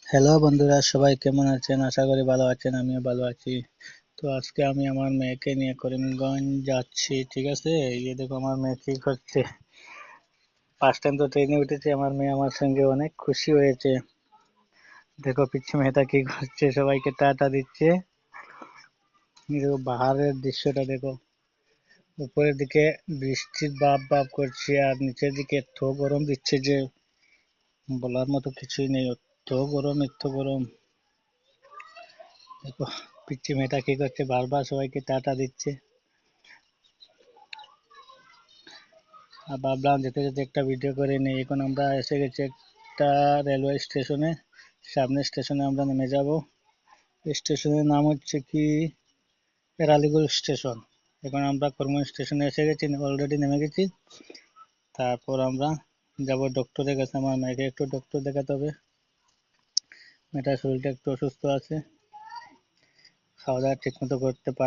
Hello বন্ধুরা, সবাই কেমন আছেন? আশা করি ভালো আছেন, আমিও ভালো আছি। তো আজকে আমি আমার মেয়েকে নিয়ে করিমগঞ্জ যাচ্ছি, ঠিক আছে। এই যে দেখো আমার মেয়ে কি করছে। ফার্স্ট টাইম তো ট্রেনে উঠেছে আমার মেয়ে, আমার সঙ্গে অনেক খুশি হয়েছে। দেখো পিচ্ছি মেয়েটা কি করছে, সবাইকে টাটা দিচ্ছে। দেখো পাহাড়ের দৃশ্যটা দেখো, উপরের দিকে বৃষ্টির ভাব ভাব করছে আর নিচের দিকে এত গরম দিচ্ছে যে বলার মতো কিছুই নেই। এত গরম, এত গরম। দেখো পিচ্চি মেয়েটা কি করছে, বারবার সবাইকে টাটা দিচ্ছে। আর ভাবলাম যেতে যেতে একটা ভিডিও করে নিই। এখন আমরা এসে গেছি একটা রেলওয়ে স্টেশনে। সামনের স্টেশনে আমরা নেমে যাব। স্টেশনের নাম হচ্ছে কি এরালিগঞ্জ স্টেশন। এখন আমরা করিমগঞ্জ স্টেশনে এসে গেছি, অলরেডি নেমে গেছি। তারপর আমরা যাব ডক্টরের কাছে। আমার মেয়েকে একটু ডক্টর দেখাতে হবে, মেয়েটার শরীরটা একটু অসুস্থ আছে, খাওয়া দাওয়া ঠিক মতো করতে পারে